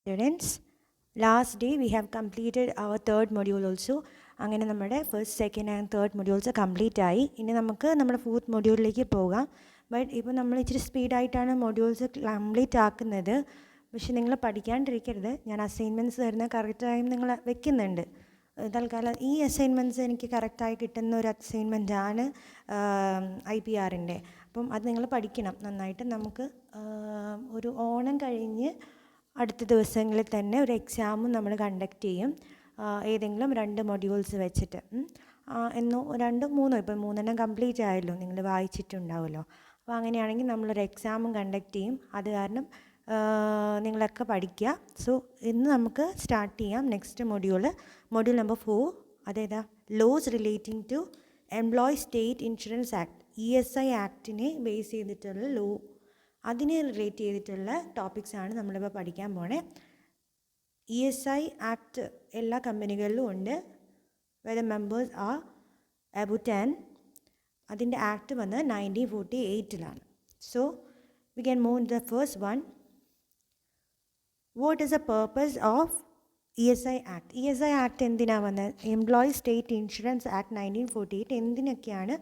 Students, last day we have completed our third module also. അങ്ങനെ നമ്മുടെ first second and third modules complete ആയി. ഇനി നമുക്ക് നമ്മുടെ ഫോർത്ത് മൊഡ്യൂളിലേക്ക് പോകാം. ബട്ട് ഇപ്പോൾ നമ്മൾ ഇച്ചിരി സ്പീഡായിട്ടാണ് മൊഡ്യൂൾസ് കംപ്ലീറ്റ് ആക്കുന്നത്. പക്ഷെ നിങ്ങൾ പഠിക്കാണ്ടിരിക്കരുത്. ഞാൻ അസൈൻമെൻറ്റ്സ് തരുന്ന കറക്റ്റ് ടൈം നിങ്ങൾ വെക്കുന്നുണ്ട്. തൽക്കാലം ഈ അസൈൻമെൻറ്റ്സ് എനിക്ക് കറക്റ്റായി കിട്ടുന്ന ഒരു അസൈൻമെൻറ്റാണ് IPRൻ്റെ. അപ്പം അത് നിങ്ങൾ പഠിക്കണം നന്നായിട്ട്. നമുക്ക് ഒരു ഓണം കഴിഞ്ഞ് അടുത്ത ദിവസങ്ങളിൽ തന്നെ ഒരു എക്സാമും നമ്മൾ കണ്ടക്ട് ചെയ്യും. ഏതെങ്കിലും 2 മൊഡ്യൂൾസ് വെച്ചിട്ട് എന്നോ 2 3 ഇപ്പം 3 കംപ്ലീറ്റ് ആയല്ലോ, നിങ്ങൾ വായിച്ചിട്ടുണ്ടാവുമല്ലോ. അപ്പോൾ അങ്ങനെയാണെങ്കിൽ നമ്മളൊരു എക്സാമും കണ്ടക്ട് ചെയ്യും. അത് കാരണം നിങ്ങളൊക്കെ പഠിക്കുക. സോ ഇന്ന് നമുക്ക് സ്റ്റാർട്ട് ചെയ്യാം നെക്സ്റ്റ് മൊഡ്യൂൾ നമ്പർ 4. അതേതാ? Laws relating to employee state insurance act, ESI ആക്ടിനെ ബേസ് ചെയ്തിട്ടുള്ള ലോ, അതിനെ റിലേറ്റ് ചെയ്തിട്ടുള്ള ടോപ്പിക്സാണ് നമ്മളിപ്പോൾ പഠിക്കാൻ പോണേ. ESI ആക്ട് എല്ലാ കമ്പനികളിലും ഉണ്ട്. Whether members are above 10. അതിൻ്റെ ആക്ട് വന്ന് 1948 so we can move the first one. What is the purpose of ESI act? ESI act എന്തിനാണ് വന്നത്? എംപ്ലോയി സ്റ്റേറ്റ് ഇൻഷുറൻസ് ആക്ട് 1948 എന്തിനൊക്കെയാണ്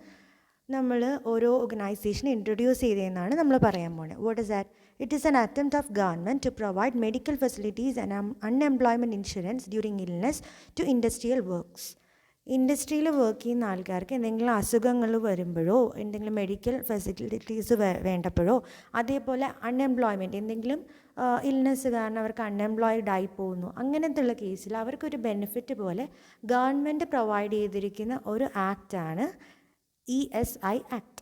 നമ്മൾ ഓരോ ഓർഗനൈസേഷനെ ഇൻട്രൊഡ്യൂസ് ചെയ്തതെന്നാണ് നമ്മൾ പറയാൻ പോകുന്നത്. What is that? It is an attempt of government to provide medical facilities and unemployment insurance during illness to industrial works. ഇൻഡസ്ട്രിയിൽ വർക്ക് ചെയ്യുന്ന ആൾക്കാർക്ക് എന്തെങ്കിലും അസുഖങ്ങൾ വരുമ്പോഴോ, എന്തെങ്കിലും മെഡിക്കൽ ഫെസിലിറ്റീസ് വേണ്ടപ്പോഴോ, അതേപോലെ അൺഎംപ്ലോയ്മെൻറ്റ് എന്തെങ്കിലും ഇൽനെസ് കാരണം അവർക്ക് അൺഎംപ്ലോയിഡ് ആയി പോകുന്നു, അങ്ങനത്തെ ഉള്ള കേസിൽ അവർക്കൊരു ബെനിഫിറ്റ് പോലെ ഗവൺമെൻറ് പ്രൊവൈഡ് ചെയ്തിരിക്കുന്ന ഒരു ആക്റ്റാണ് ESI Act.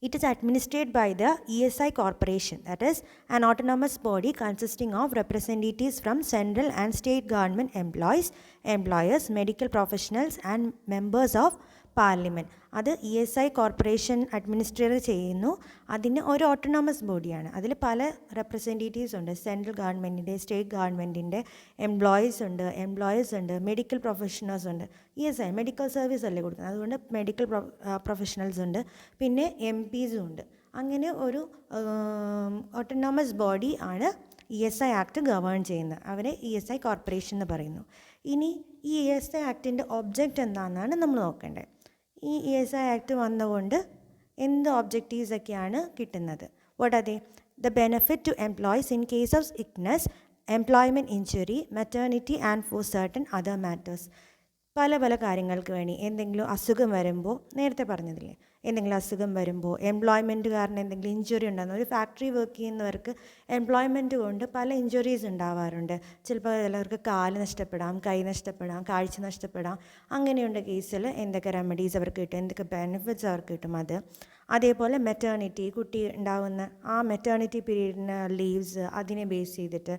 It is administered by the ESI Corporation, that is an autonomous body consisting of representatives from central and state government employers, medical professionals and members of parliament. അത് ESI corporation administrate ചെയ്യുന്നു. അതിന് ഒരു autonomous ബോഡിയാണ്. അതിൽ പല representatives ഉണ്ട്. Central ഗവൺമെൻറ്റിൻ്റെ, state ഗവൺമെൻറ്റിൻ്റെ എംപ്ലോയീസ് ഉണ്ട്, മെഡിക്കൽ പ്രൊഫഷണൽസ് ഉണ്ട്. ESI മെഡിക്കൽ സർവീസ് അല്ലേ കൊടുക്കുന്നത്, അതുകൊണ്ട് മെഡിക്കൽ പ്രൊഫഷണൽസ് ഉണ്ട്, പിന്നെ MPs ഉണ്ട്. അങ്ങനെ ഒരു ഓട്ടോണമസ് ബോഡി ആണ് ESI ആക്ട് ഗവേൺ ചെയ്യുന്നത്. അവരെ ESI കോർപ്പറേഷൻ എന്ന് പറയുന്നു. ഇനി ഈ ESI ആക്ടിൻ്റെ ഒബ്ജക്റ്റ് എന്താണെന്നാണ് നമ്മൾ നോക്കേണ്ടത്. ഈ ESI ആക്ട് വന്നുകൊണ്ട് എന്ത് ഒബ്ജക്റ്റീവ്സ് ഒക്കെയാണ് കിട്ടുന്നത്? What are they? The benefit to employees in case of sickness, employment injury, maternity and for certain other matters. പല കാര്യങ്ങൾക്ക് വേണ്ടി എന്തെങ്കിലും അസുഖം വരുമ്പോൾ, നേരത്തെ പറഞ്ഞതില്ലേ, എന്തെങ്കിലും അസുഖം വരുമ്പോൾ, എംപ്ലോയ്മെൻറ്റ് കാരണം എന്തെങ്കിലും ഇഞ്ചുറി ഉണ്ടാകുന്ന, ഒരു ഫാക്ടറി വർക്ക് ചെയ്യുന്നവർക്ക് എംപ്ലോയ്മെൻറ്റ് കൊണ്ട് പല ഇഞ്ചുറീസ് ഉണ്ടാവാറുണ്ട്. ചിലപ്പോൾ ചിലവർക്ക് കാല് നഷ്ടപ്പെടാം, കൈ നഷ്ടപ്പെടാം, കാഴ്ച നഷ്ടപ്പെടാം. അങ്ങനെയുള്ള കേസിൽ എന്തൊക്കെ റെമഡീസ് അവർക്ക് കിട്ടും, എന്തൊക്കെ ബെനിഫിറ്റ്സ് അവർക്ക് കിട്ടും. അതേപോലെ മെറ്റേണിറ്റി, കുട്ടി ഉണ്ടാകുന്ന ആ മെറ്റേണിറ്റി പീരീഡിന് ലീവ്സ്, അതിനെ ബേസ് ചെയ്തിട്ട്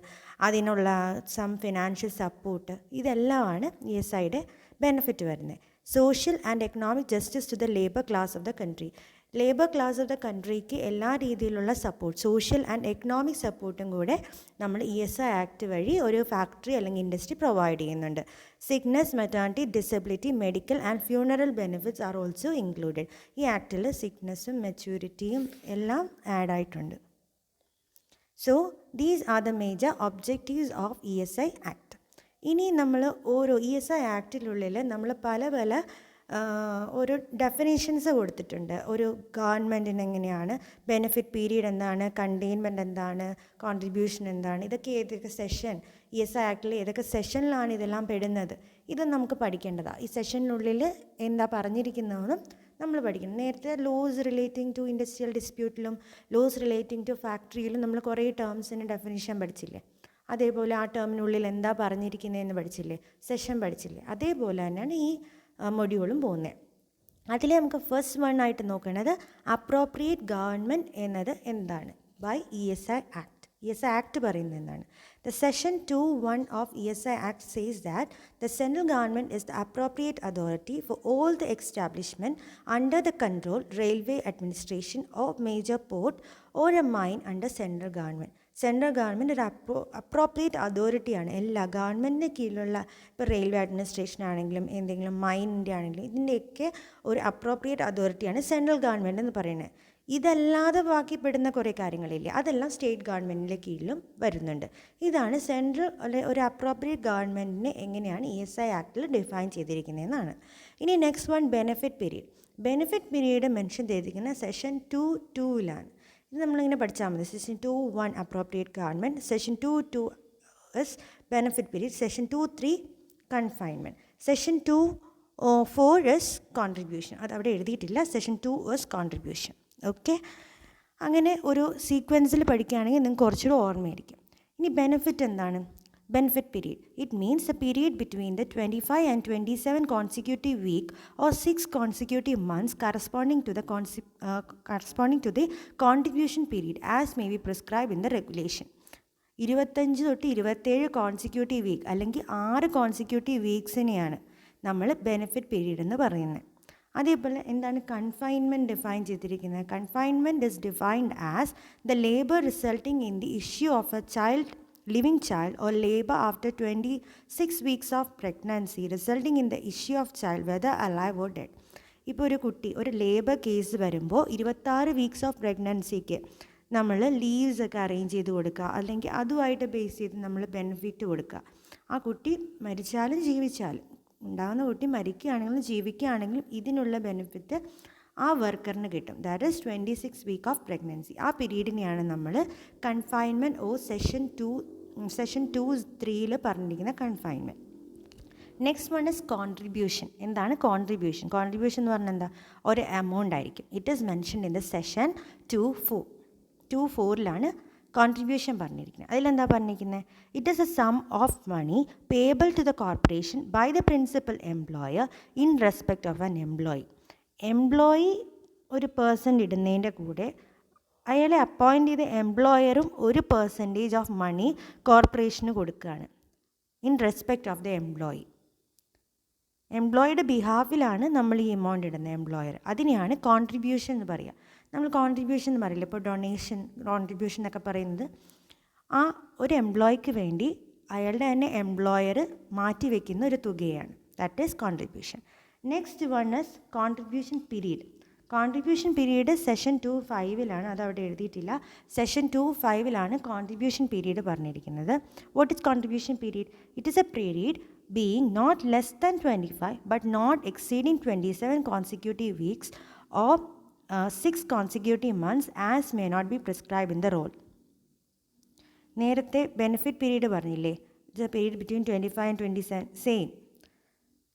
അതിനുള്ള സം ഫിനാൻഷ്യൽ സപ്പോർട്ട്, ഇതെല്ലാമാണ് ESIയുടെ ബെനിഫിറ്റ് വരുന്നത്. Social and economic justice to the labour class of the country. Labour class of the കൺട്രിക്ക് എല്ലാ രീതിയിലുള്ള സപ്പോർട്ട്, സോഷ്യൽ ആൻഡ് എക്കണോമിക് സപ്പോർട്ടും കൂടെ നമ്മൾ ESI ആക്ട് വഴി ഒരു ഫാക്ടറി അല്ലെങ്കിൽ ഇൻഡസ്ട്രി പ്രൊവൈഡ് ചെയ്യുന്നുണ്ട്. Sickness, maternity, disability, medical and funeral benefits are also included. ഈ ആക്ടിൽ സിക്നെസ്സും മെച്യൂരിറ്റിയും എല്ലാം ആഡ് ആയിട്ടുണ്ട്. So these are the major objectives of ESI act. ഇനി നമ്മൾ ഓരോ ESI ആക്ടിനുള്ളിൽ നമ്മൾ പല ഓരോ ഡെഫിനേഷൻസ് കൊടുത്തിട്ടുണ്ട്. ഒരു ഗവൺമെൻറ്റിന് എങ്ങനെയാണ്, ബെനിഫിറ്റ് പീരീഡ് എന്താണ്, കണ്ടെയ്ൻമെൻറ്റ് എന്താണ്, കോൺട്രിബ്യൂഷൻ എന്താണ്, ഇതൊക്കെ ഏതൊക്കെ സെഷൻ, ESI ആക്ടിൽ ഏതൊക്കെ സെഷനിലാണ് ഇതെല്ലാം പെടുന്നത്, ഇത് നമുക്ക് പഠിക്കേണ്ടതാണ്. ഈ സെഷനുള്ളിൽ എന്താ പറഞ്ഞിരിക്കുന്നതെന്നും നമ്മൾ പഠിക്കണം. നേരത്തെ ലോസ് റിലേറ്റിംഗ് ടു ഇൻഡസ്ട്രിയൽ ഡിസ്പ്യൂട്ടിലും ലോസ് റിലേറ്റിംഗ് ടു ഫാക്ടറിയിലും നമ്മൾ കുറേ ടേംസിന് ഡെഫിനേഷൻ പഠിച്ചില്ലേ. അതേപോലെ ആ ടേമിനുള്ളിൽ എന്താ പറഞ്ഞിരിക്കുന്നതെന്ന് പഠിച്ചില്ലേ, സെഷൻ പഠിച്ചില്ലേ. അതേപോലെ തന്നെയാണ് ഈ മൊഡ്യൂളും പോകുന്നത്. അതിൽ നമുക്ക് ഫസ്റ്റ് വൺ ആയിട്ട് നോക്കേണ്ടത് അപ്രോപ്രിയേറ്റ് ഗവൺമെൻറ് എന്നത് എന്താണ് by ESI act. ESI act പറയുന്നത് എന്താണ്? The Section 2(1) of ESI Act says that the central government is the appropriate authority for all the establishment under the control, railway administration or major port or a mine under central government. Central government ഒരു appropriate അതോറിറ്റിയാണ്. എല്ലാ ഗവൺമെൻറ്റിന് കീഴിലുള്ള, ഇപ്പോൾ railway administration ആണെങ്കിലും എന്തെങ്കിലും മൈനിൻ്റെ ആണെങ്കിലും ഇതിൻ്റെയൊക്കെ ഒരു അപ്രോപ്രിയേറ്റ് അതോറിറ്റിയാണ് സെൻട്രൽ ഗവൺമെൻറ് എന്ന് പറയുന്നത്. ഇതല്ലാതെ ബാക്കി പെടുന്ന കുറേ കാര്യങ്ങളില്ലേ, അതെല്ലാം സ്റ്റേറ്റ് ഗവൺമെൻറ്റിൻ്റെ കീഴിലും വരുന്നുണ്ട്. ഇതാണ് സെൻട്രൽ അല്ലെ ഒരു അപ്രോപ്രിയേറ്റ് ഗവൺമെൻറ്റിനെ എങ്ങനെയാണ് ESI ആക്ടിൽ ഡിഫൈൻ ചെയ്തിരിക്കുന്നതെന്നാണ്. ഇനി next one benefit period. Benefit period mention ചെയ്തിരിക്കുന്ന സെഷൻ 2.2-ലാണ്. ഇത് നമ്മളിങ്ങനെ പഠിച്ചാൽ മതി. Session 2.1 appropriate government, session 2.2 is benefit period, session 2.3 confinement, session 2.4 is contribution. അത് അവിടെ എഴുതിയിട്ടില്ല. Session 2 is contribution. ഓക്കെ, അങ്ങനെ ഒരു സീക്വൻസിൽ പഠിക്കുകയാണെങ്കിൽ നിങ്ങൾക്ക് കുറച്ചുകൂടെ ഓർമ്മയായിരിക്കും. ഇനി ബെനിഫിറ്റ് എന്താണ്? Benefit period, it means A period between the 25 and 27 consecutive week or 6 consecutive months corresponding to the contribution period as may be prescribed in the regulation. 25 തൊട്ട് 27 consecutive week അല്ലെങ്കിൽ 6 consecutive വീക്സിനെയാണ് നമ്മൾ ബെനിഫിറ്റ് പീരീഡ് എന്ന് പറയുന്നത്. അതേപോലെ എന്താണ് confinement define ചെയ്തിരിക്കുന്നത്? Confinement is defined as the labour resulting in the issue of A living child or labor after 26 weeks of pregnancy resulting in the issue of child whether alive or dead. ഇപ്പോൾ ഒരു കുട്ടി ഒരു labour case വരുമ്പോൾ 26 weeks of പ്രഗ്നൻസിക്ക് നമ്മൾ leaves ഒക്കെ arrange ചെയ്ത് കൊടുക്കുക, അല്ലെങ്കിൽ അതുമായിട്ട് ബേസ് ചെയ്ത് നമ്മൾ ബെനിഫിറ്റ് കൊടുക്കുക. ആ കുട്ടി മരിച്ചാലും ജീവിച്ചാലും, ഉണ്ടാകുന്ന കുട്ടി മരിക്കുകയാണെങ്കിലും ജീവിക്കുകയാണെങ്കിലും ഇതിനുള്ള ബെനിഫിറ്റ് ആ വർക്കറിന് കിട്ടും. That is 26 week of pregnancy. ആ പീരീഡിനെയാണ് നമ്മൾ കൺഫൈൻമെൻറ്റ് സെഷൻ 2.3 പറഞ്ഞിരിക്കുന്ന confinement. Next one is contribution. എന്താണ് കോൺട്രിബ്യൂഷൻ? കോൺട്രിബ്യൂഷൻ എന്ന് പറഞ്ഞാൽ എന്താ? ഒരു എമൗണ്ട് ആയിരിക്കും. It is mentioned in the section 2.4 contribution പറഞ്ഞിരിക്കുന്നത്. അതിലെന്താ പറഞ്ഞിരിക്കുന്നത്? It is a sum of money payable to the corporation by the principal employer in respect of an employee. Employee ഒരു പേഴ്സൻ്റ് ഇടുന്നതിൻ്റെ കൂടെ അയാളെ അപ്പോയിൻ്റ് ചെയ്ത എംപ്ലോയറും ഒരു പെർസെൻറ്റേജ് ഓഫ് മണി കോർപ്പറേഷന് കൊടുക്കുകയാണ് in respect of the employee. എംപ്ലോയിയുടെ ബിഹാഫിലാണ് നമ്മൾ ഈ എമൗണ്ട് ഇടുന്നത്, എംപ്ലോയർ. അതിനെയാണ് കോൺട്രിബ്യൂഷൻ എന്ന് പറയുക. നമ്മൾ കോൺട്രിബ്യൂഷൻ എന്ന് പറയില്ല, ഇപ്പോൾ ഡൊണേഷൻ, കോൺട്രിബ്യൂഷൻ എന്നൊക്കെ പറയുന്നത് ആ ഒരു എംപ്ലോയിക്ക് വേണ്ടി അയാളുടെ തന്നെ എംപ്ലോയർ മാറ്റി വയ്ക്കുന്ന ഒരു തുകയാണ്. That is contribution. Next one is contribution period. Contribution period session 2.5 അതവിടെ എഴുതിയിട്ടില്ല. സെഷൻ 2.5 കോൺട്രിബ്യൂഷൻ പീരീഡ് പറഞ്ഞിരിക്കുന്നത്. What is contribution period? It is A period being not less than 25 but not exceeding 27 consecutive weeks or 6 consecutive months as may not be prescribed in the role. നേരത്തെ benefit period പറഞ്ഞില്ലേ, it's a period between 25 and 27, same.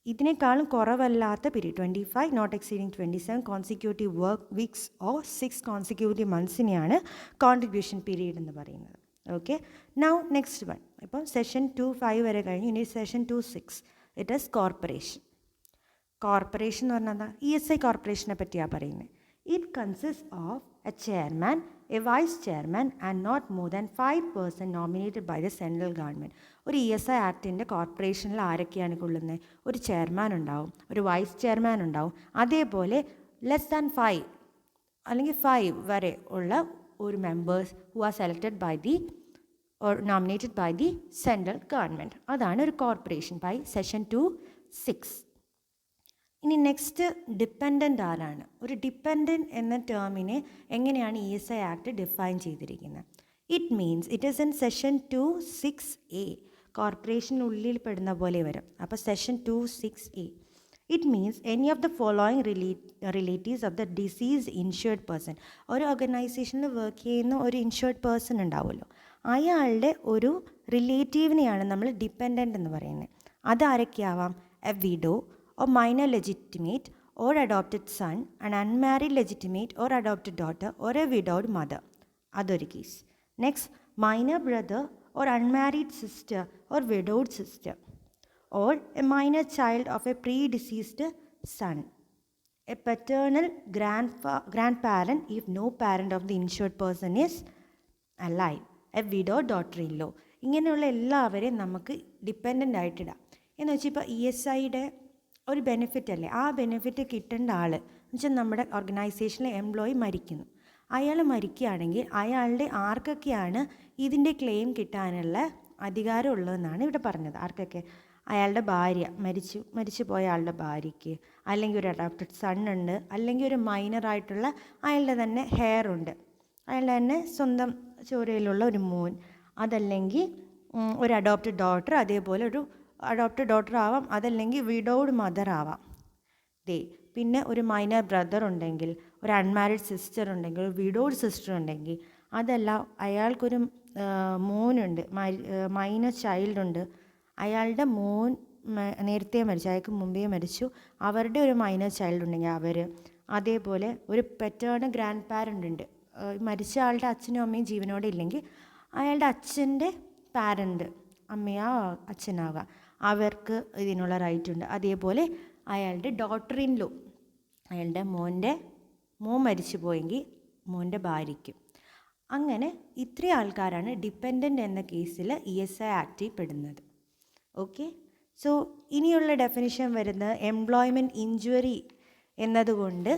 ഇതിനേക്കാളും കുറവല്ലാത്ത period 25 not exceeding 27 consecutive work weeks or 6 consecutive മന്ത്സിനെയാണ് contribution period എന്ന് പറയുന്നത്. Okay, now next one. ഇപ്പോൾ session 2.5 വരെ കഴിഞ്ഞു. ഇനി session 2.6 it is corporation. Corporation എന്ന് പറഞ്ഞാൽ എന്താ? ESI കോർപ്പറേഷനെ പറ്റിയാണ് പറയുന്നത്. It consist of a chairman, a vice chairman and not more than 5% nominated by the central government. ഒരു ESI ആക്ടിൻ്റെ കോർപ്പറേഷനിൽ ആരൊക്കെയാണ് കൊള്ളുന്നത്? ഒരു ചെയർമാൻ ഉണ്ടാവും, ഒരു വൈസ് ചെയർമാൻ ഉണ്ടാവും, അതേപോലെ ലെസ് ദാൻ 5 അല്ലെങ്കിൽ 5 വരെ ഉള്ള ഒരു members who are selected by the or nominated by the central government. അതാണ് ഒരു കോർപ്പറേഷൻ ബൈ സെഷൻ 2.6. ഇനി നെക്സ്റ്റ് ഡിപ്പെൻഡൻ്റ് ആരാണ്? ഒരു ഡിപ്പെൻഡൻറ്റ് എന്ന ടേമിനെ എങ്ങനെയാണ് ESI ആക്ട് ഡിഫൈൻ ചെയ്തിരിക്കുന്നത്? It means it is in session 2.6A. കോർപ്പറേഷനുള്ളിൽ പെടുന്ന പോലെ വരും. അപ്പോൾ session 2.6A. It means any of the following relatives of the disease insured person. ഒരു ഓർഗനൈസേഷനിൽ വർക്ക് ചെയ്യുന്ന ഒരു ഇൻഷുർഡ് പേഴ്സൺ ഉണ്ടാവുമല്ലോ, അയാളുടെ ഒരു റിലേറ്റീവിനെയാണ് നമ്മൾ ഡിപ്പെൻഡൻ്റ് എന്ന് പറയുന്നത്. അതാരൊക്കെയാവാം? A widow or minor legitimate or adopted son, an unmarried legitimate or adopted daughter or a widowed mother. അതൊരു case. Next, minor brother or unmarried sister or widowed sister or a minor child of a predeceased son, a paternal grandparent if no parent of the insured person is alive, a widow daughter-in-law. ഇങ്ങനെയുള്ള എല്ലാവരെയും നമുക്ക് dependent ആയിട്ടിടാം. എന്ന് വെച്ചാൽ ഇപ്പോൾ ESIയുടെ ഒരു benefit അല്ലേ, ആ benefit കിട്ടേണ്ട ആൾ എന്ന് വെച്ചാൽ നമ്മുടെ ഓർഗനൈസേഷനിലെ എംപ്ലോയി മരിക്കുന്നു. അയാൾ മരിക്കുകയാണെങ്കിൽ അയാളുടെ ആർക്കൊക്കെയാണ് ഇതിൻ്റെ ക്ലെയിം കിട്ടാനുള്ള അധികാരം ഉള്ളതെന്നാണ് ഇവിടെ പറഞ്ഞത്. ആർക്കൊക്കെ? അയാളുടെ ഭാര്യ മരിച്ചു പോയ ആളുടെ ഭാര്യയ്ക്ക്, അല്ലെങ്കിൽ ഒരു അഡോപ്റ്റഡ് സൺ ഉണ്ട്, അല്ലെങ്കിൽ ഒരു മൈനറായിട്ടുള്ള അയാളുടെ തന്നെ ഹെയർ ഉണ്ട്, അയാളുടെ തന്നെ സ്വന്തം ചോരയിലുള്ള ഒരു മോൻ, അതല്ലെങ്കിൽ ഒരു അഡോപ്റ്റഡ് ഡോട്ടർ, അതേപോലെ ഒരു അഡോപ്റ്റഡ് ഡോട്ടർ ആവാം, അതല്ലെങ്കിൽ വിഡോഡ് മദർ ആവാം. പിന്നെ ഒരു മൈനർ ബ്രദർ ഉണ്ടെങ്കിൽ, ഒരു അൺമാരിഡ് സിസ്റ്റർ ഉണ്ടെങ്കിൽ, ഒരു വിഡോഡ് സിസ്റ്റർ ഉണ്ടെങ്കിൽ, അതല്ല അയാൾക്കൊരു മോനുണ്ട്, മൈനർ ചൈൽഡുണ്ട്, അയാളുടെ മോൻ നേരത്തെ മരിച്ചു, അയാൾക്ക് മുമ്പേ മരിച്ചു, അവരുടെ ഒരു മൈനർ ചൈൽഡ് ഉണ്ടെങ്കിൽ അവർ, അതേപോലെ ഒരു പെറ്റേണൽ ഗ്രാൻഡ് പാരൻ്റ് ഉണ്ട്, മരിച്ച ആളുടെ അച്ഛനും അമ്മയും ജീവനോടെ ഇല്ലെങ്കിൽ അയാളുടെ അച്ഛൻ്റെ പാരൻ്റ്, അമ്മയോ അച്ഛനാകാം, അവർക്ക് ഇതിനുള്ള റൈറ്റ് ഉണ്ട്. അതേപോലെ അയാളുടെ ഡോട്ടർ ഇൻ ലോ, അയാളുടെ മോൻ മരിച്ചു പോയെങ്കിൽ മോൻ്റെ ഭാര്യയ്ക്കും. അങ്ങനെ ഇത്രയും ആൾക്കാരാണ് ഡിപ്പെൻഡൻ്റ് എന്ന കേസിൽ ESI ആക്റ്റിൽ പെടുന്നത്. ഓക്കെ, സോ ഇനിയുള്ള ഡെഫിനിഷൻ വരുന്നത് എംപ്ലോയ്മെൻറ്റ് ഇഞ്ചുറി എന്നതുകൊണ്ട്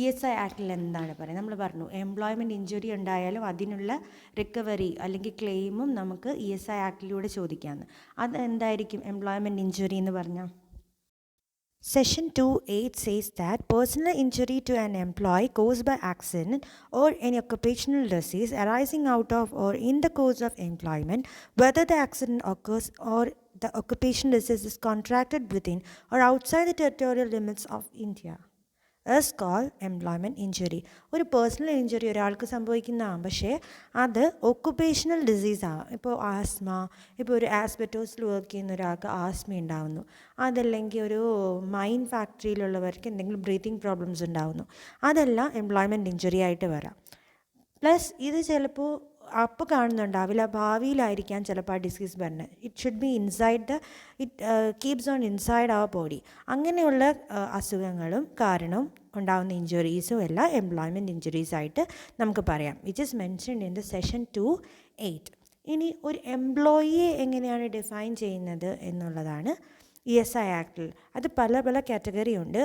ESI ആക്റ്റിൽ എന്താണ് പറയുന്നത്. നമ്മൾ പറഞ്ഞു എംപ്ലോയ്മെൻറ്റ് ഇഞ്ചുറി ഉണ്ടായാലും അതിനുള്ള റിക്കവറി അല്ലെങ്കിൽ ക്ലെയിമും നമുക്ക് ESI ആക്റ്റിലൂടെ ചോദിക്കാമെന്ന്. അത് എന്തായിരിക്കും എംപ്ലോയ്മെൻറ്റ് ഇഞ്ചുറി എന്ന് പറഞ്ഞാൽ? Section 2(8) says that personal injury to an employee caused by accident or any occupational disease arising out of or in the course of employment, whether the accident occurs or the occupational disease is contracted within or outside the territorial limits of India, is called employment injury. ഒരു personal injury ഒരാൾക്ക് സംഭവിക്കുന്നതാണ്, പക്ഷേ അത് occupational ഡിസീസാണ്. ഇപ്പോൾ asthma, ഇപ്പോൾ ഒരു ആസ്ബറ്റോസിൽ work ചെയ്യുന്ന ഒരാൾക്ക് ആസ്മ ഉണ്ടാകുന്നു, അതല്ലെങ്കിൽ ഒരു മൈൻ ഫാക്ടറിയിലുള്ളവർക്ക് എന്തെങ്കിലും ബ്രീത്തിങ് പ്രോബ്ലംസ് ഉണ്ടാകുന്നു, അതെല്ലാം എംപ്ലോയ്മെൻറ്റ് ഇഞ്ചുറി ആയിട്ട് വരാം. പ്ലസ് ഇത് ചിലപ്പോൾ അപ്പോൾ കാണുന്നുണ്ടാവില്ല, ഭാവിയിലായിരിക്കാം ചിലപ്പോൾ ആ ഡിസീസ് വരുന്നത്. It should be it keeps on inside our body. അങ്ങനെയുള്ള അസുഖങ്ങളും കാരണവും ഉണ്ടാകുന്ന ഇഞ്ചുറീസും എല്ലാം എംപ്ലോയ്മെൻറ്റ് ഇഞ്ചുറീസ് ആയിട്ട് നമുക്ക് പറയാം, which is mentioned in the session 2(8). ഇനി ഒരു എംപ്ലോയിയെ എങ്ങനെയാണ് ഡിഫൈൻ ചെയ്യുന്നത് എന്നുള്ളതാണ് ESI ആക്ടിൽ. അത് പല കാറ്റഗറി ഉണ്ട്.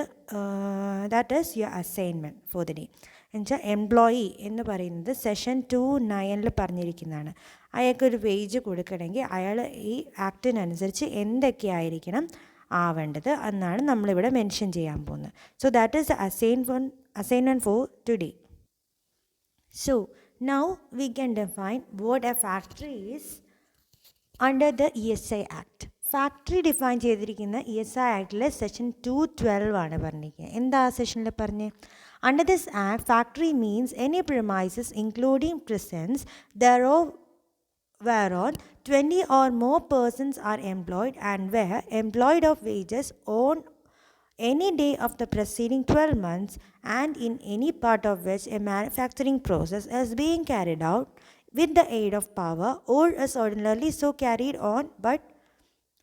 That is your assignment for the day. എന്നുവെച്ചാൽ എംപ്ലോയി എന്ന് പറയുന്നത് സെഷൻ 2(9) പറഞ്ഞിരിക്കുന്നതാണ്. അയാൾക്കൊരു വേജ് കൊടുക്കണമെങ്കിൽ അയാൾ ഈ ആക്ടിനനുസരിച്ച് എന്തൊക്കെയായിരിക്കണം ആവേണ്ടത് എന്നാണ് നമ്മളിവിടെ മെൻഷൻ ചെയ്യാൻ പോകുന്നത്. So that is assignment for today. So now we can define what A factory is under the ESI act. Factory define ചെയ്തിരിക്കുന്ന ESI ആക്ടിലെ സെഷൻ 2(12) ആണ് പറഞ്ഞിരിക്കുന്നത്. എന്താ ആ സെഷനിൽ പറഞ്ഞ്? Under this act, factory means any premises including presence thereof whereon 20 or more persons are employed and where employed of wages on any day of the preceding 12 months and in any part of which a manufacturing process is being carried out with the aid of power or is ordinarily so carried on but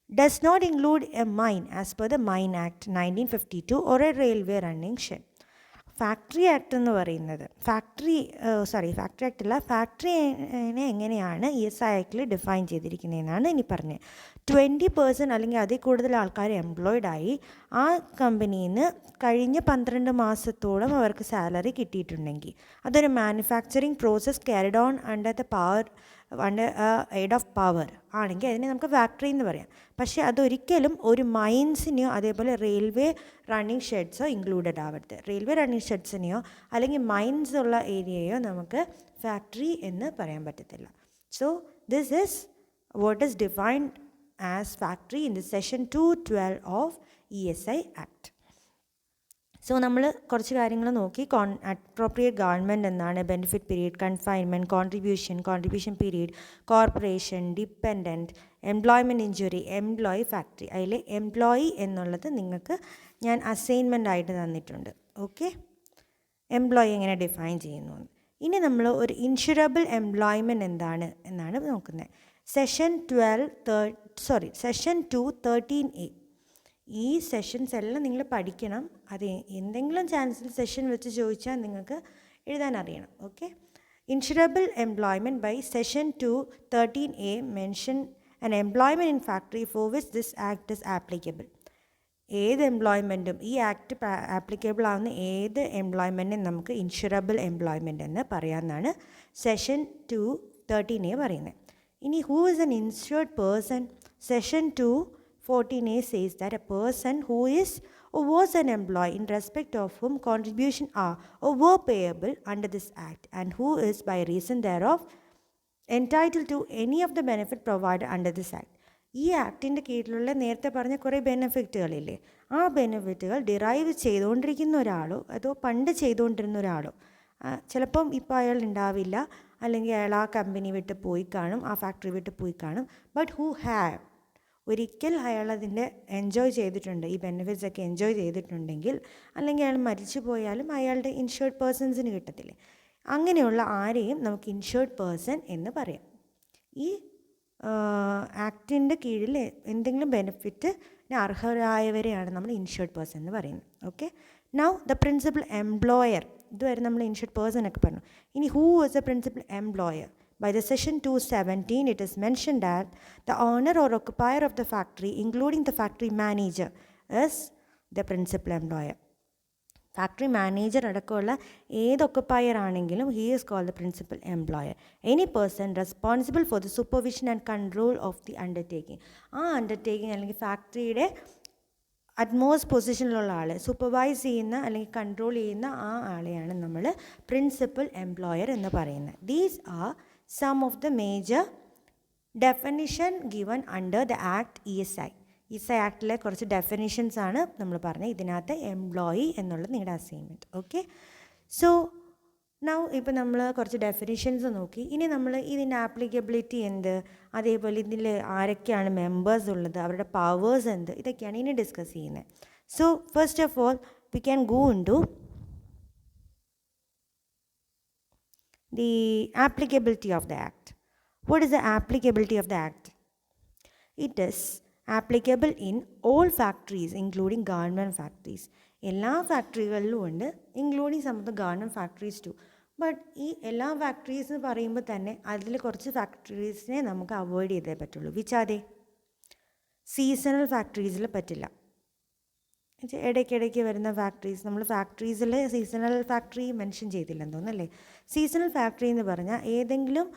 does not include a mine as per the Mine Act 1952 or a railway running shed. Factory act എന്ന് പറയുന്നത് factory ആക്ടല്ല, ഫാക്ടറിനെ എങ്ങനെയാണ് ESI ആക്ടിൽ define ചെയ്തിരിക്കുന്നതെന്നാണ് ഇനി പറഞ്ഞത്. 20% അല്ലെങ്കിൽ അതിൽ കൂടുതൽ ആൾക്കാർ എംപ്ലോയിഡായി ആ കമ്പനിയിൽ നിന്ന് കഴിഞ്ഞ 12 മാസത്തോളം അവർക്ക് സാലറി കിട്ടിയിട്ടുണ്ടെങ്കിൽ അതൊരു manufacturing process carried on under aid of power ആണെങ്കിൽ അതിനെ നമുക്ക് ഫാക്ടറി എന്ന് പറയാം. പക്ഷേ അതൊരിക്കലും ഒരു മൈൻസിനെയോ അതേപോലെ റെയിൽവേ റണ്ണിങ് ഷെഡ്സോ ഇൻക്ലൂഡഡ് ആവരുത്. റെയിൽവേ റണ്ണിങ് ഷെഡ്സിനെയോ അല്ലെങ്കിൽ മൈൻസ് ഉള്ള ഏരിയയോ നമുക്ക് ഫാക്ടറി എന്ന് പറയാൻ പറ്റത്തില്ല. So this is what is defined as factory in the session 2(12) of ESI act. So നമ്മൾ കുറച്ച് കാര്യങ്ങൾ നോക്കി. അപ്രോപ്രിയേറ്റ് ഗവൺമെൻറ് എന്നാണ്, benefit period, confinement, contribution period, corporation, dependent, employment injury, employee, factory. അതിൽ എംപ്ലോയി എന്നുള്ളത് നിങ്ങൾക്ക് ഞാൻ അസൈൻമെൻ്റ് ആയിട്ട് തന്നിട്ടുണ്ട്. ഓക്കെ, എംപ്ലോയി എങ്ങനെ ഡിഫൈൻ ചെയ്യുന്നു. ഇനി നമ്മൾ ഒരു ഇൻഷുറബിൾ എംപ്ലോയ്മെൻറ്റ് എന്താണ് എന്നാണ് നോക്കുന്നത്. Session 2(13)(a). ഈ സെഷൻസ് എല്ലാം നിങ്ങൾ പഠിക്കണം. അത് എന്തെങ്കിലും ചാൻസിൽ സെഷൻ വെച്ച് ചോദിച്ചാൽ നിങ്ങൾക്ക് എഴുതാൻ അറിയണം. Okay, insurable employment by section 2(13)(a) mention an employment in factory for which this act is applicable. ഏത് എംപ്ലോയ്മെൻറ്റും ഈ ആക്ട് ആപ്ലിക്കബിൾ ആവുന്ന ഏത് എംപ്ലോയ്മെൻറ്റിനും നമുക്ക് ഇൻഷുറബിൾ എംപ്ലോയ്മെൻറ്റ് എന്ന് പറയാമെന്നാണ് സെഷൻ 2(13)(a) പറയുന്നത്. ഇനി who is N insured person? Session 14A says that a person who is or was an employee in respect of whom contribution are or were payable under this act and who is by reason thereof entitled to any of the benefit provided under this act. ഈ ആക്ടിൻ്റെ കീഴിലുള്ള നേരത്തെ പറഞ്ഞ കുറേ ബെനിഫിറ്റുകളില്ലേ, ആ ബെനിഫിറ്റുകൾ derive ചെയ്തുകൊണ്ടിരിക്കുന്ന ഒരാളോ അതോ പണ്ട് ചെയ്തുകൊണ്ടിരുന്ന ഒരാളോ, ചിലപ്പം ഇപ്പോൾ അയാൾ ഉണ്ടാവില്ല, അല്ലെങ്കിൽ അയാൾ ആ കമ്പനി വിട്ട് പോയി കാണും, ആ ഫാക്ടറി വിട്ട് പോയി കാണും. ബട്ട് ഹൂ ഹാവ് ഒരിക്കൽ അയാൾ അതിൻ്റെ എൻജോയ് ചെയ്തിട്ടുണ്ട്, ഈ ബെനിഫിറ്റ്സ് ഒക്കെ എൻജോയ് ചെയ്തിട്ടുണ്ടെങ്കിൽ, അല്ലെങ്കിൽ അയാൾ മരിച്ചു പോയാലും അയാളുടെ ഇൻഷുർഡ് പേഴ്സൺസിന് കിട്ടത്തില്ലേ, അങ്ങനെയുള്ള ആരെയും നമുക്ക് ഇൻഷുർഡ് പേഴ്സൺ എന്ന് പറയാം. ഈ ആക്ടിൻ്റെ കീഴിൽ എന്തെങ്കിലും ബെനിഫിറ്റിന് അർഹരായവരെയാണ് നമ്മൾ ഇൻഷുർഡ് പേഴ്സൺ എന്ന് പറയുന്നത്. Okay, now the principal employer, ഇതുവരെ നമ്മൾ ഇൻഷുർഡ് പേഴ്സൺ ഒക്കെ പറഞ്ഞു. ഇനി who is A principal employer? By the section 217, it is mentioned that the owner or occupier of the factory, including the factory manager, is the principal employer. Factory manager അടക്കമുള്ള ഏത് occupier ആണെങ്കിലും he is called the principal employer. Any person responsible for the supervision and control of the undertaking. ആ undertaking അല്ലെങ്കിൽ ഫാക്ടറിയുടെ utmost പൊസിഷനിലുള്ള ആൾ, supervise ചെയ്യുന്ന അല്ലെങ്കിൽ control ചെയ്യുന്ന ആ ആളെയാണ് നമ്മൾ പ്രിൻസിപ്പൽ എംപ്ലോയർ എന്ന് പറയുന്നത്. These are some of the major definition given under the act ESI. ESI ആക്ടിലെ കുറച്ച് ഡെഫിനിഷൻസ് ആണ് നമ്മൾ പറഞ്ഞത്. ഇതിനകത്ത് എംപ്ലോയി എന്നുള്ളത് നിങ്ങളുടെ അസൈൻമെൻറ്റ്. ഓക്കെ, സോ നൗ ഇപ്പോൾ നമ്മൾ കുറച്ച് ഡെഫിനിഷൻസ് നോക്കി. ഇനി നമ്മൾ ഇതിൻ്റെ ആപ്ലിക്കബിലിറ്റി എന്ത്, അതേപോലെ ഇതിൽ ആരൊക്കെയാണ് മെമ്പേഴ്സ് ഉള്ളത്, അവരുടെ പവേഴ്സ് എന്ത്, ഇതൊക്കെയാണ് ഇനി ഡിസ്കസ് ചെയ്യുന്നത്. So first of all we can go into the applicability of the act. What is the applicability of the act? It is applicable in all factories including government factories. എല്ലാ ഫാക്ടറികളിലും ഉണ്ട്, including some of the government factories too. But ഈ എല്ലാ factories എന്ന് പറയുമ്പോൾ തന്നെ അതിൽ കുറച്ച് ഫാക്ടറീസിനെ നമുക്ക് അവോയ്ഡ് ചെയ്തേ പറ്റുള്ളൂ. വിച്ചാതെ സീസണൽ ഫാക്ടറീസിൽ പറ്റില്ല. ഇടയ്ക്കിടയ്ക്ക് വരുന്ന ഫാക്ടറീസ്, നമ്മൾ ഫാക്ടറീസിൽ സീസണൽ ഫാക്ടറി മെൻഷൻ ചെയ്തില്ലെന്ന് തോന്നുന്നല്ലേ. സീസണൽ ഫാക്ടറി എന്ന് പറഞ്ഞാൽ ഏതെങ്കിലും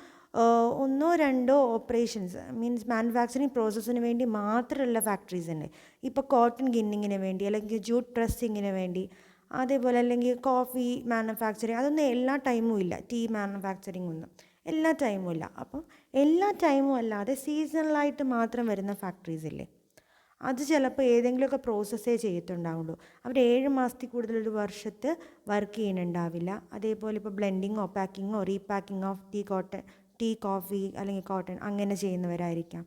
ഒന്നോ രണ്ടോ ഓപ്പറേഷൻസ് മീൻസ് മാനുഫാക്ചറിങ് പ്രോസസ്സിന് വേണ്ടി മാത്രമുള്ള ഫാക്ടറീസ് ഉണ്ട്. ഇപ്പോൾ കോട്ടൺ ഗിന്നിങ്ങിന് വേണ്ടി, അല്ലെങ്കിൽ ജൂട്ട് പ്രസ്സിങ്ങിന് വേണ്ടി, അതേപോലെ അല്ലെങ്കിൽ കോഫി മാനുഫാക്ചറിങ്, അതൊന്നും എല്ലാ ടൈമും ഇല്ല. ടീ മാനുഫാക്ചറിങ് ഒന്നും എല്ലാ ടൈമും ഇല്ല. അപ്പം എല്ലാ ടൈമും അല്ലാതെ സീസണലായിട്ട് മാത്രം വരുന്ന ഫാക്ടറീസ് ഇല്ലേ, അത് ചിലപ്പോൾ ഏതെങ്കിലുമൊക്കെ പ്രോസസ്സേ ചെയ്തിട്ടുണ്ടാവുള്ളൂ. അവർ 7 മാസത്തിൽ കൂടുതൽ ഒരു വർഷത്ത് വർക്ക് ചെയ്യുന്നുണ്ടാവില്ല. അതേപോലെ ഇപ്പോൾ ബ്ലെൻഡിങ്ങോ പാക്കിങ്ങോ റീപാക്കിംഗ് ഓഫ് ടീ കോഫി അല്ലെങ്കിൽ കോട്ടൺ അങ്ങനെ ചെയ്യുന്നവരായിരിക്കാം.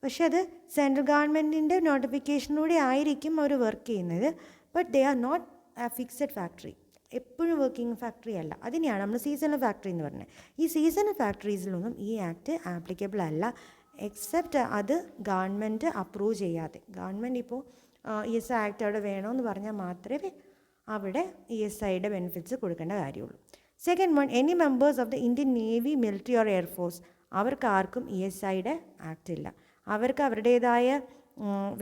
പക്ഷെ അത് സെൻട്രൽ ഗവൺമെൻറ്റിൻ്റെ നോട്ടിഫിക്കേഷനിലൂടെ ആയിരിക്കും അവർ വർക്ക് ചെയ്യുന്നത്. But they are not a fixed factory, എപ്പോഴും വർക്കിംഗ് ഫാക്ടറി അല്ല. അതിനെയാണ് നമ്മൾ സീസണൽ ഫാക്ടറി എന്ന് പറഞ്ഞത്. ഈ സീസണൽ ഫാക്ടറീസിലൊന്നും ഈ ആക്ട് ആപ്ലിക്കബിൾ അല്ല, എക്സെപ്റ്റ് അത് ഗവൺമെൻറ് അപ്രൂവ് ചെയ്യാതെ. ഗവൺമെൻറ് ഇപ്പോൾ ESI ആക്ട് അവിടെ വേണമെന്ന് പറഞ്ഞാൽ മാത്രമേ അവിടെ ESIയുടെ ബെനിഫിറ്റ്സ് കൊടുക്കേണ്ട കാര്യമുള്ളൂ. Second one, any members of the Indian navy, military or air force, അവർക്ക് ആർക്കും ESIയുടെ ആക്ട് ഇല്ല. അവർക്ക് അവരുടേതായ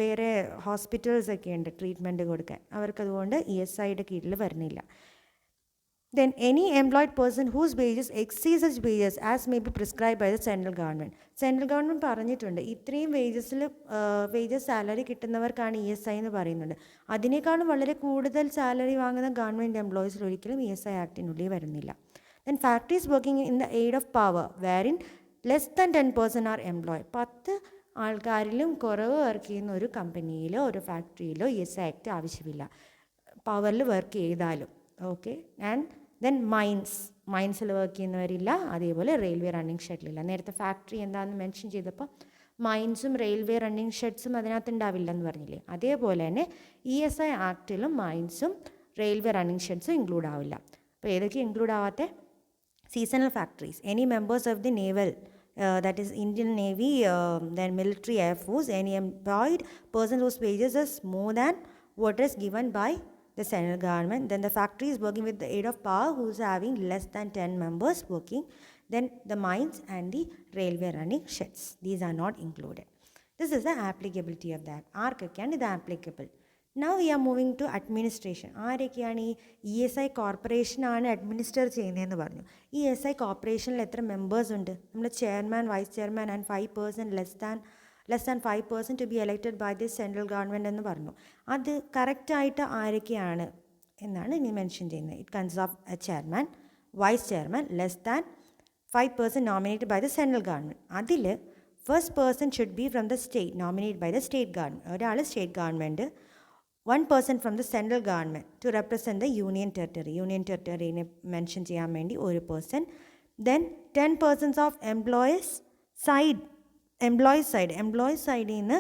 വേറെ ഹോസ്പിറ്റൽസൊക്കെ ഉണ്ട് ട്രീറ്റ്മെൻറ്റ് കൊടുക്കാൻ, അവർക്കതുകൊണ്ട് ESIയുടെ കീഴിൽ വരുന്നില്ല. Then any employed person whose wages exceed such wages as may be prescribed by the central government. Central government പറഞ്ഞിട്ടുണ്ട് ഇത്രയും വേജസ് സാലറി കിട്ടുന്നവർക്കാണ് ESI എന്ന് പറയുന്നുണ്ട്. അതിനേക്കാളും വളരെ കൂടുതൽ സാലറി വാങ്ങുന്ന ഗവൺമെൻറ് എംപ്ലോയീസിൽ ഒരിക്കലും ESI ആക്ടിനുള്ളിൽ വരുന്നില്ല. Then factories working in the aid of power wherein less than 10% are employed. 10 ആൾക്കാരിലും കുറവ് വർക്ക് ചെയ്യുന്ന ഒരു കമ്പനിയിലോ ഒരു ഫാക്ടറിയിലോ ESI ആക്ട് ആവശ്യമില്ല, പവറിൽ വർക്ക് ചെയ്താലും. ഓക്കെ, ആൻഡ് ദെൻ മൈൻസിൽ വർക്ക് ചെയ്യുന്നവരില്ല, അതേപോലെ റെയിൽവേ റണ്ണിങ് ഷെഡിലില്ല. നേരത്തെ ഫാക്ടറി എന്താണെന്ന് മെൻഷൻ ചെയ്തപ്പോൾ മൈൻസും റെയിൽവേ റണ്ണിങ് ഷെഡ്സും അതിനകത്ത് ഉണ്ടാവില്ലെന്ന് പറഞ്ഞില്ലേ, അതേപോലെ തന്നെ ESI ആക്ടിലും മൈൻസും റെയിൽവേ റണ്ണിങ് ഷെഡ്സും ഇൻക്ലൂഡ് ആവില്ല. അപ്പോൾ ഏതൊക്കെ ഇൻക്ലൂഡ് ആവാത്തെ? Seasonal factories, any members of the naval, that is Indian Navy, then military, Air Force, any employed person whose wages is more than what is given by the central government. Then the factory is working with the aid of power who is having less than 10 members working. Then the mines and the railway running sheds, these are not included. This is the applicability of that. ആർക്കൊക്കെയാണ് ഇത് applicable? Now we are moving to administration. ആരൊക്കെയാണ് ഈ ESI കോർപ്പറേഷനാണ് administer ചെയ്യുന്നതെന്ന് പറഞ്ഞു. ഈ ESI കോർപ്പറേഷനിൽ എത്ര members ഉണ്ട്? നമ്മൾ chairman, vice chairman and 5% less than less than 5% to be elected by the central government എന്ന് പറഞ്ഞു. അത് കറക്റ്റായിട്ട് ആരൊക്കെയാണ് എന്നാണ് ഇനി മെൻഷൻ ചെയ്യുന്നത്. It consist of a chairman, vice chairman, less than 5% nominated by the central government. അതിൽ first person should be from the state, nominated by the state government. ഒരാൾ state government, 1% from the central government to represent the union territory. Union ടെറിട്ടറിനെ mention ചെയ്യാൻ വേണ്ടി ഒരു person. Then 10% of employees സൈഡിൽ നിന്ന്,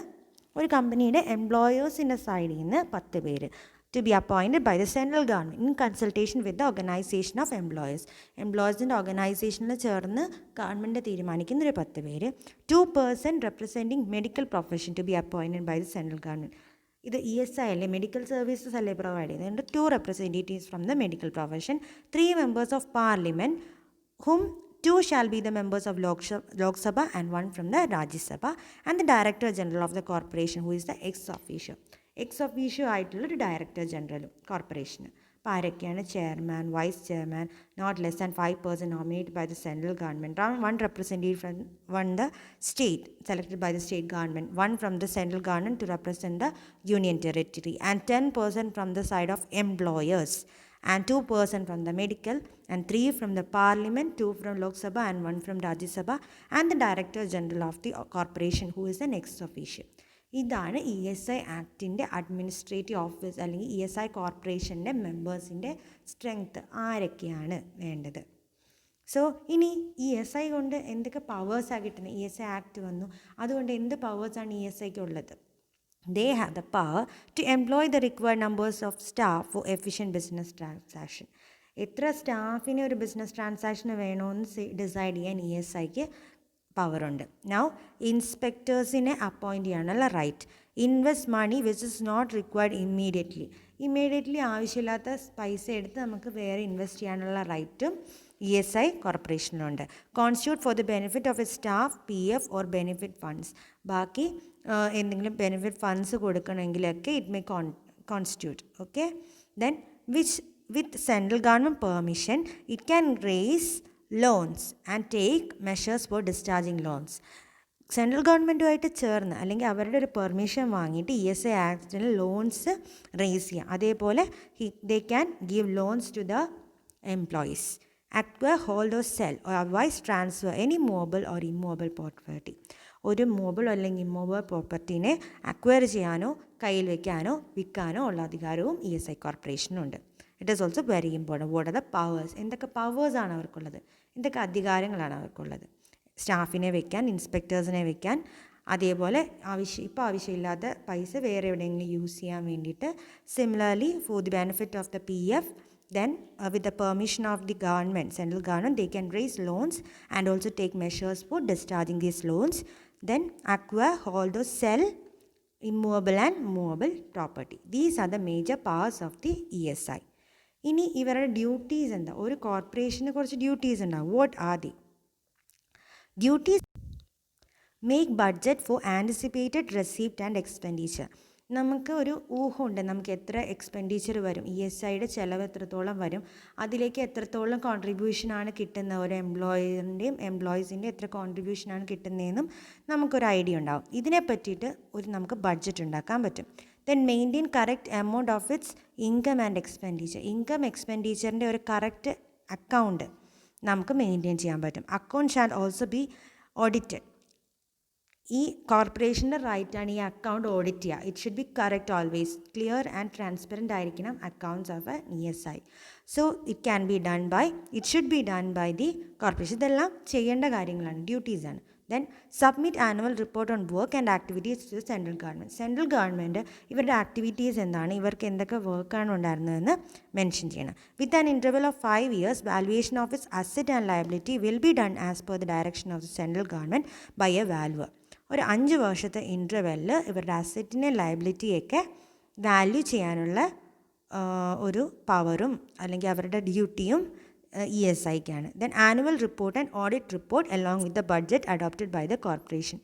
ഒരു കമ്പനിയുടെ എംപ്ലോയേഴ്സിൻ്റെ സൈഡിൽ നിന്ന് 10 പേര് to be appointed by the central government in consultation with the organization of employers. എംപ്ലോയീസിൻ്റെ ഓർഗനൈസേഷനിൽ ചേർന്ന് ഗവൺമെൻറ് തീരുമാനിക്കുന്ന ഒരു 10 പേര്. 2% representing medical profession to be appointed by the central government. ഇത് ESI അല്ലേ, മെഡിക്കൽ സർവീസസ് അല്ലേ പ്രൊവൈഡ് ചെയ്യുന്നത്. 2 representatives from the medical profession, 3 members of parliament, whom 2 shall be the members of Lok Sabha and 1 from the Rajya Sabha, and the Director General of the corporation, who is the ex officio ആയിട്ടുള്ളൊരു director ജനറലും കോർപ്പറേഷന്. അപ്പോൾ ആരൊക്കെയാണ്? Chairman, vice chairman, not less than 5% nominated by the central government, 1 representative from 1 the state selected by the state government, 1 from the central government to represent the union territory, and 10% from the side of employers, and 2% from the medical, and 3 from the parliament, 2 from Lok Sabha and 1 from Rajya Sabha, and the Director General of the corporation, who is an ex officio. ഇതാണ് ESI ആക്ടിൻ്റെ administrative office അല്ലെങ്കിൽ ESI കോർപ്പറേഷൻ്റെ മെമ്പേഴ്സിൻ്റെ strength ആരൊക്കെയാണ് വേണ്ടത്. So ഇനി ESI കൊണ്ട് എന്തൊക്കെ പവേഴ്സാണ് കിട്ടുന്നത്? ESI act വന്നു, അതുകൊണ്ട് എന്ത് പവേഴ്സാണ് ESIക്ക് ഉള്ളത്? They have the power to employ the required numbers of staff for efficient business transaction. എത്ര സ്റ്റാഫിനെ ഒരു ബിസിനസ് ട്രാൻസാക്ഷന് വേണമെന്ന് ഡിസൈഡ് ചെയ്യാൻ ESIക്ക് പവറുണ്ട്. നൗ ഇൻസ്പെക്ടേഴ്സിനെ അപ്പോയിൻറ്റ് ചെയ്യാനുള്ള right. Invest money which is not required immediately ആവശ്യമില്ലാത്ത പൈസ എടുത്ത് നമുക്ക് വേറെ ഇൻവെസ്റ്റ് ചെയ്യാനുള്ള റൈറ്റും ESI കോർപ്പറേഷനുണ്ട്. Constitute for the benefit of a staff, PF or benefit funds. ബാക്കി എന്തെങ്കിലും ബെനിഫിറ്റ് ഫണ്ട്സ് കൊടുക്കണമെങ്കിലൊക്കെ it may constitute. Okay. Then with central government permission it can raise loans and take measures for discharging loans. Central ഗവൺമെൻറ്റുമായിട്ട് ചേർന്ന് അല്ലെങ്കിൽ അവരുടെ ഒരു permission വാങ്ങിയിട്ട് ESI ആക്ടിൽ loans raise ചെയ്യാം. അതേപോലെ they can give loans to the employees. Acquire, hold or sell or otherwise transfer any movable or immovable property. ഒരു movable അല്ലെങ്കിൽ ഇമ്മൂവബിൾ പ്രോപ്പർട്ടീനെ അക്വയർ ചെയ്യാനോ കയ്യിൽ വയ്ക്കാനോ വിൽക്കാനോ ഉള്ള അധികാരവും ESI കോർപ്പറേഷനുണ്ട്. It is also very important. What are the powers? എന്തൊക്കെ പവേഴ്സാണ് അവർക്കുള്ളത്, എന്തൊക്കെ അധികാരങ്ങളാണ് അവർക്കുള്ളത്? സ്റ്റാഫിനെ വെക്കാൻ, ഇൻസ്പെക്ടേഴ്സിനെ വെക്കാൻ, അതേപോലെ ഇപ്പോൾ ആവശ്യമില്ലാത്ത പൈസ വേറെ എവിടെയെങ്കിലും യൂസ് ചെയ്യാൻ വേണ്ടിയിട്ട്. Similarly four the benefit of the PF, then with the permission of the government, central government, they can raise loans and also take measures for discharging these loans. Then acquire, hold or sell immovable and movable property. These are the major powers of the ESI. ഇനി ഇവരുടെ duties എന്താ? ഒരു corporation കുറച്ച് duties ഉണ്ടാവും. What are the duties? Make budget for anticipated receipt and expenditure. നമുക്ക് ഒരു ഊഹമുണ്ട് നമുക്ക് എത്ര എക്സ്പെൻഡിച്ചർ വരും, ESIയുടെ ചിലവ് എത്രത്തോളം വരും, അതിലേക്ക് എത്രത്തോളം കോൺട്രിബ്യൂഷനാണ് കിട്ടുന്ന ഒരു എംപ്ലോയീസിൻ്റെയും എത്ര കോൺട്രിബ്യൂഷനാണ് കിട്ടുന്നതെന്നും നമുക്കൊരു ഐഡിയ ഉണ്ടാവും. ഇതിനെ പറ്റിയിട്ട് നമുക്ക് ബഡ്ജറ്റ് ഉണ്ടാക്കാൻ പറ്റും. Then maintain correct amount of its income and expenditure. എക്സ്പെൻഡിച്ചറിൻ്റെ ഒരു കറക്റ്റ് അക്കൗണ്ട് നമുക്ക് മെയിൻറ്റെയിൻ ചെയ്യാൻ പറ്റും. Account shall also be audited. ഈ കോർപ്പറേഷൻ്റെ റൈറ്റാണ് ഈ അക്കൗണ്ട് ഓഡിറ്റ് ചെയ്യുക. It should be correct always. Clear and transparent ആയിരിക്കണം accounts of a ESI. So it should be done by the corporation. ഇതെല്ലാം ചെയ്യേണ്ട കാര്യങ്ങളാണ്, ഡ്യൂട്ടീസാണ്. Then submit annual report on work and activities to central government. Central government ഇവരുടെ activities എന്താണ്, ഇവർക്ക് എന്തൊക്കെ വർക്കാണ് ഉണ്ടായിരുന്നതെന്ന് മെൻഷൻ ചെയ്യണം. With an interval of 5 years, valuation of its asset and liability will be done as per the direction of the central government by a valuer. ഒരു 5 വർഷത്തെ ഇൻ്റർവെല്ലിൽ ഇവരുടെ അസറ്റിനെ ലയബിലിറ്റിയൊക്കെ വാല്യൂ ചെയ്യാനുള്ള ഒരു പവറും അല്ലെങ്കിൽ അവരുടെ ഡ്യൂട്ടിയും ESIക്കാണ്. Then annual report and audit report along with the budget adopted by the corporation.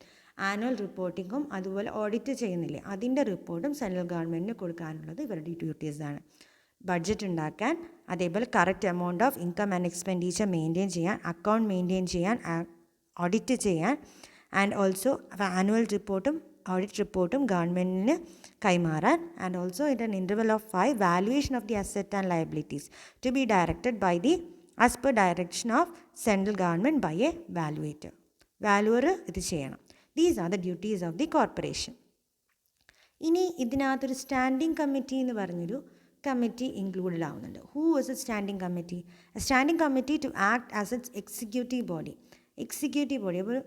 Annual റിപ്പോർട്ടിങ്ങും അതുപോലെ ഓഡിറ്റ് ചെയ്യുന്നില്ലേ അതിൻ്റെ റിപ്പോർട്ടും സെൻട്രൽ ഗവൺമെൻറ്റിന് കൊടുക്കാനുള്ളത് ഇവരുടെ ഡ്യൂട്ടീസാണ്. ബഡ്ജറ്റ് ഉണ്ടാക്കാൻ, അതേപോലെ correct amount of income and expenditure maintain ചെയ്യാൻ, അക്കൗണ്ട് മെയിൻറ്റെയിൻ ചെയ്യാൻ, ഓഡിറ്റ് ചെയ്യാൻ, ആൻഡ് ഓൾസോ ആനുവൽ റിപ്പോർട്ടും ഓഡിറ്റ് റിപ്പോർട്ടും ഗവൺമെൻറ്റിന് കൈമാറാൻ. And also in an interval of 5 valuation of the asset and liabilities to be directed by the as per direction of central government by a valuator. Valuer ഇത് ചെയ്യണം. These are the duties of the corporation. ഇനി ഇതിനകത്തൊരു standing committee എന്ന് പറഞ്ഞൊരു committee included ആവുന്നുണ്ട്. Who was a standing committee? A standing committee to act as its executive body. Executive body അപ്പോൾ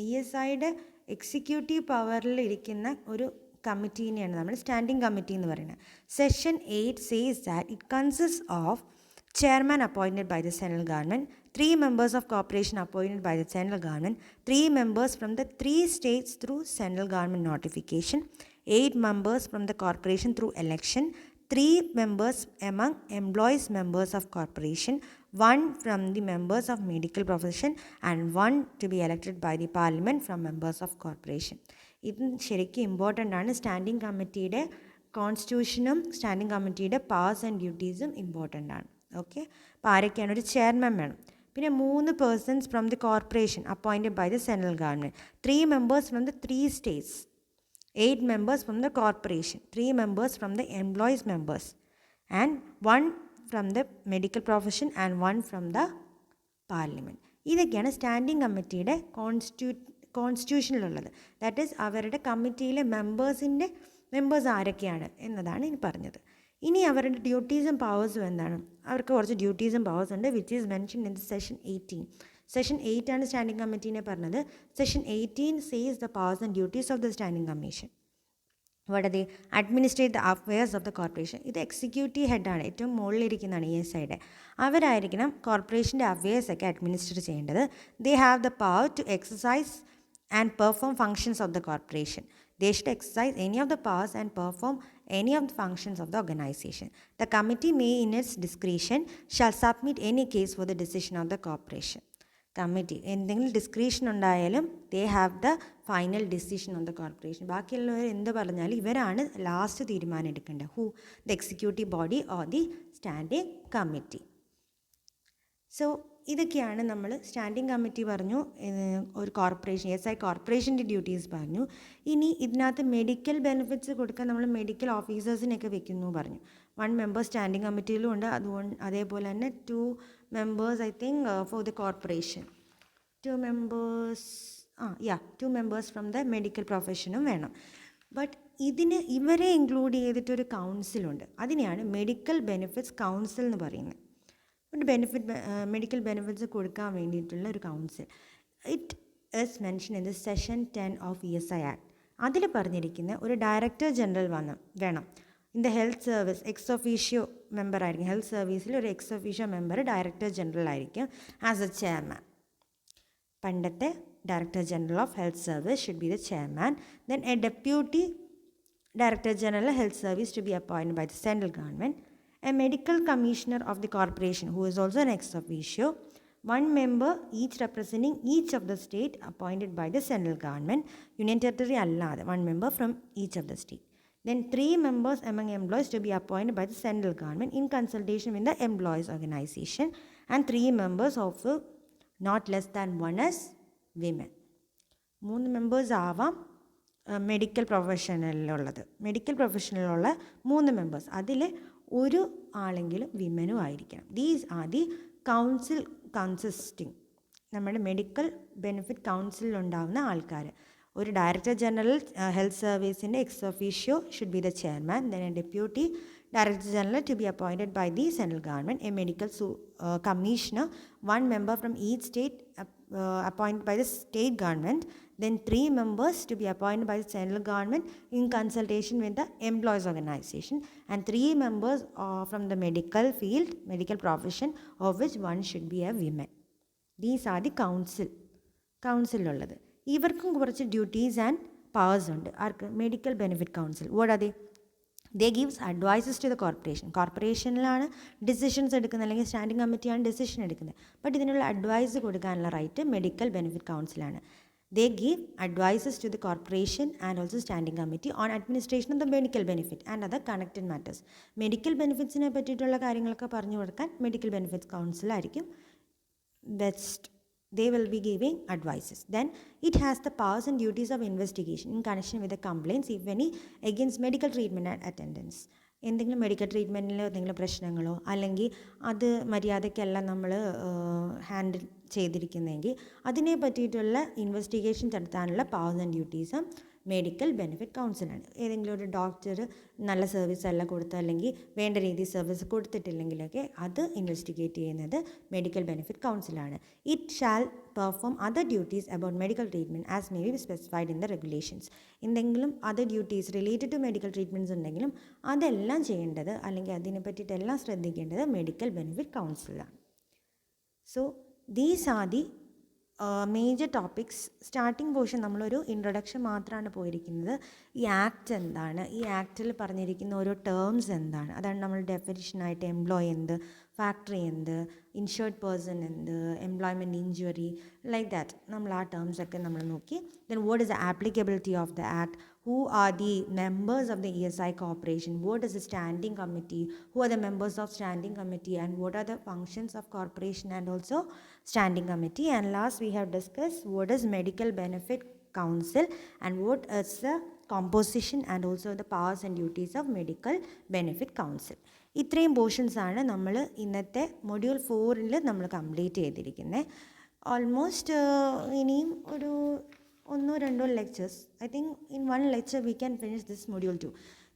ESIയുടെ executive പവറിൽ ഇരിക്കുന്ന ഒരു കമ്മിറ്റീനെയാണ് നമ്മൾ സ്റ്റാൻഡിംഗ് കമ്മിറ്റി എന്ന് പറയുന്നത്. Session 8 says that it consist of chairman appointed by the central government, 3 members of corporation appointed by the central government, 3 members from the 3 states through central government notification, 8 members from the corporation through election, 3 members among employees members of corporation, 1 from the members of medical profession and 1 to be elected by the parliament from members of corporation. ഇത് ശരിക്കും important ആണ്. Standing കമ്മിറ്റിയുടെ കോൺസ്റ്റിറ്റ്യൂഷനും standing കമ്മിറ്റിയുടെ powers and ഡ്യൂട്ടീസും important ആണ്. Okay, അപ്പോൾ ആരൊക്കെയാണ്? ഒരു ചെയർമാൻ വേണം, പിന്നെ 3 persons from the corporation appointed by the central government, 3 members from the 3 states, 8 members from the corporation, 3 members from the employees members and 1 from the medical profession and 1 from the parliament. ഇതൊക്കെയാണ് standing കമ്മിറ്റിയുടെ കോൺസ്റ്റിറ്റ്യൂഷനിലുള്ളത്. That is അവരുടെ കമ്മിറ്റിയിലെ members ആരൊക്കെയാണ് എന്നതാണ് ഇനി പറഞ്ഞത്. ഇനി അവരുടെ ഡ്യൂട്ടീസും പവേഴ്സും എന്താണ്? അവർക്ക് കുറച്ച് ഡ്യൂട്ടീസും പവേഴ്സ് ഉണ്ട്, which is mention in the section 18. Section 8 ആണ് സ്റ്റാൻഡിംഗ് കമ്മിറ്റീനെ പറഞ്ഞത്. Section 18 says the powers and duties of the standing commission. What are they? Administrate the affairs of the corporation. ഇത് എക്സിക്യൂട്ടീവ് ഹെഡാണ്, ഏറ്റവും മുകളിലിരിക്കുന്നതാണ് ESIയുടെ. അവരായിരിക്കണം കോർപ്പറേഷൻ്റെ അഫെയർസൊക്കെ അഡ്മിനിസ്റ്റർ ചെയ്യേണ്ടത്. They have the power to exercise and perform functions of the corporation. They should exercise any of the powers and perform any of the functions of the organization. The committee may in its discretion shall submit any case for the decision of the corporation. Committee എന്തെങ്കിലും discretion ഉണ്ടായാലും they have the final decision on the corporation. ബാക്കിയുള്ളവർ എന്ത് പറഞ്ഞാലും ഇവരാണ് last തീരുമാനം എടുക്കേണ്ടത്. Who? The executive body or the standing committee. So ഇതൊക്കെയാണ് നമ്മൾ സ്റ്റാൻഡിംഗ് കമ്മിറ്റി പറഞ്ഞു, ഒരു കോർപ്പറേഷൻ ESI കോർപ്പറേഷൻ്റെ ഡ്യൂട്ടീസ് പറഞ്ഞു. ഇനി ഇതിനകത്ത് മെഡിക്കൽ ബെനിഫിറ്റ്സ് കൊടുക്കാൻ നമ്മൾ മെഡിക്കൽ ഓഫീസേഴ്സിനെയൊക്കെ വെക്കുന്നു പറഞ്ഞു. 1 member സ്റ്റാൻഡിംഗ് കമ്മിറ്റിയിലും ഉണ്ട്. അതേപോലെ തന്നെ 2 members I think for the corporation, 2 members from the medical പ്രൊഫഷനും വേണം. ബട്ട് ഇവരെ ഇൻക്ലൂഡ് ചെയ്തിട്ടൊരു കൗൺസിലുണ്ട്. അതിനെയാണ് മെഡിക്കൽ ബെനിഫിറ്റ്സ് കൗൺസിൽ എന്ന് പറയുന്നത്. മെഡിക്കൽ ബെനിഫിറ്റ്സ് കൊടുക്കാൻ വേണ്ടിയിട്ടുള്ള ഒരു council. It is mention in the section 10 of ESI act. അതിൽ പറഞ്ഞിരിക്കുന്ന ഒരു ഡയറക്ടർ ജനറൽ വേണം. In the health service ex officio member ആയിരിക്കും. ഹെൽത്ത് സർവീസിൽ ഒരു ex officio member director general ആയിരിക്കും ആസ് എ ചെയർമാൻ. പണ്ടത്തെ director general of health service should be the chairman. Then a deputy director general health service to be appointed by the central government. A medical commissioner of the corporation who is also an ex officio, 1 member each representing each of the state appointed by the central government, union territory allade 1 member from each of the state. Then 3 members among employees to be appointed by the central government in consultation with the employees organization, and 3 members also not less than 1 as women. 3 members ആവാം medical പ്രൊഫഷനിലുള്ളത്. Medical പ്രൊഫഷനിലുള്ള 3 members, അതിൽ ഒരു ആളെങ്കിലും വിമനും ആയിരിക്കണം. These are the council consisting. നമ്മുടെ medical benefit കൗൺസിലുണ്ടാവുന്ന ആൾക്കാർ. ഒരു ഡയറക്ടർ ജനറൽ ഹെൽത്ത് സർവീസിൻ്റെ ex officio should be the chairman. Then a deputy director general to be appointed by the central government. A medical commissioner, 1 member from each state appointed by the state government. Then 3 members to be appointed by the central government in consultation with the employees organization, and 3 members from the medical field, medical profession, of which 1 should be a woman. These are the കൗൺസിലുള്ളത്. ഇവർക്കും കുറച്ച് duties and powers ഉണ്ട്. ആർക്ക്? Medical benefit council. What are they? They gives advices to the corporation. കോർപ്പറേഷനിലാണ് decisions എടുക്കുന്നത്, അല്ലെങ്കിൽ standing കമ്മിറ്റിയാണ് decision എടുക്കുന്നത്. ബട്ട് ഇതിനുള്ള അഡ്വൈസ് കൊടുക്കാനുള്ള റൈറ്റ് മെഡിക്കൽ ബെനിഫിറ്റ് കൗൺസിലാണ്. They give advices to the corporation and also standing committee on administration of the medical benefit and other connected matters. Medical ബെനിഫിറ്റ്സിനെ പറ്റിയിട്ടുള്ള കാര്യങ്ങളൊക്കെ പറഞ്ഞു കൊടുക്കാൻ മെഡിക്കൽ ബെനിഫിറ്റ്സ് കൗൺസിലായിരിക്കും best they will be giving advices. Then it has the powers and duties of investigation in connection with the complaints, if any, against medical treatment and attendance. എന്തെങ്കിലും medical ട്രീറ്റ്മെൻറ്റിൽ എന്തെങ്കിലും പ്രശ്നങ്ങളോ അല്ലെങ്കിൽ അത് മര്യാദയ്ക്കല്ല നമ്മൾ ഹാൻഡിൽ ചെയ്തിരിക്കുന്നതെങ്കിൽ അതിനെ പറ്റിയിട്ടുള്ള investigation നടത്താനുള്ള പവേഴ്സ് ആൻഡ് ഡ്യൂട്ടീസും മെഡിക്കൽ ബെനിഫിറ്റ് കൗൺസിലാണ്. ഏതെങ്കിലും ഒരു ഡോക്ടർ നല്ല സർവീസ് അല്ല കൊടുത്ത് അല്ലെങ്കിൽ വേണ്ട രീതിയിൽ സർവീസ് കൊടുത്തിട്ടില്ലെങ്കിലൊക്കെ അത് ഇൻവെസ്റ്റിഗേറ്റ് ചെയ്യുന്നത് മെഡിക്കൽ ബെനിഫിറ്റ് കൗൺസിലാണ്. It shall perform other duties about medical treatment as may be specified in the regulations. എന്തെങ്കിലും other duties related to medical treatments ഉണ്ടെങ്കിലും അതെല്ലാം ചെയ്യേണ്ടത് അല്ലെങ്കിൽ അതിനെ പറ്റിയിട്ടെല്ലാം ശ്രദ്ധിക്കേണ്ടത് മെഡിക്കൽ ബെനിഫിറ്റ് കൗൺസിലാണ്. So these are the major topics. Starting portion നമ്മളൊരു ഇൻട്രൊഡക്ഷൻ മാത്രമാണ് പോയിരിക്കുന്നത്. ഈ ആക്ട് എന്താണ്, ഈ ആക്റ്റിൽ പറഞ്ഞിരിക്കുന്ന ഓരോ ടേംസ് എന്താണ്, അതാണ് നമ്മൾ ഡെഫിനിഷനായിട്ട് എംപ്ലോയി എന്ത്, ഫാക്ടറി എന്ത്, ഇൻഷുർഡ് പേഴ്സൺ എന്ത്, എംപ്ലോയ്മെൻറ്റ് ഇഞ്ചുറി, ലൈക്ക് ദാറ്റ് നമ്മൾ ആ ടേംസൊക്കെ നമ്മൾ നോക്കി. Then what is the applicability of the act, who are the members of the ESI corporation, what is the standing committee, who are the members of standing committee, and what are the functions of corporation and also standing committee. And last we have discussed what is medical benefit council and what is the composition and also the powers and duties of medical benefit council. ഇത്രയും പോർഷൻസാണ് നമ്മൾ ഇന്നത്തെ module 4-ൽ നമ്മൾ complete ചെയ്തിരിക്കുന്നത്. Almost ഇനിയും ഒരു 1-2 lectures, I think in 1 lecture we can finish this module 2.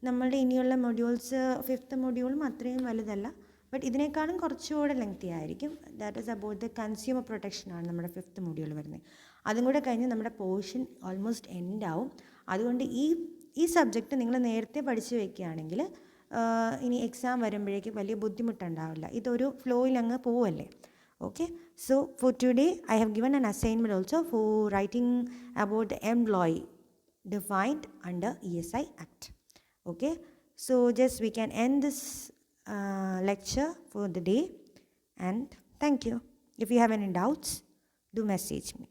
നമ്മളുടെ ഇനിയുള്ള modules 5th മൊഡ്യൂളും അത്രയും വലുതല്ല, ബട്ട് ഇതിനേക്കാളും കുറച്ചുകൂടെ ലെങ്തി ആയിരിക്കും. That is about the consumer പ്രൊട്ടക്ഷനാണ് നമ്മുടെ 5th മൊഡ്യൂൾ വരുന്നത്. അതും കൂടെ കഴിഞ്ഞ് നമ്മുടെ പോർഷൻ ഓൾമോസ്റ്റ് എൻഡ് ആവും. അതുകൊണ്ട് ഈ സബ്ജക്റ്റ് നിങ്ങൾ നേരത്തെ പഠിച്ചു വയ്ക്കുകയാണെങ്കിൽ ഇനി എക്സാം വരുമ്പോഴേക്കും വലിയ ബുദ്ധിമുട്ടുണ്ടാവില്ല. ഇതൊരു ഫ്ലോയിൽ അങ്ങ് പോവല്ലേ. Okay, so for today I have given an assignment also for writing about the employee defined under ESI Act. Okay, so just we can end this lecture for the day, and thank you. If you have any doubts, do message me.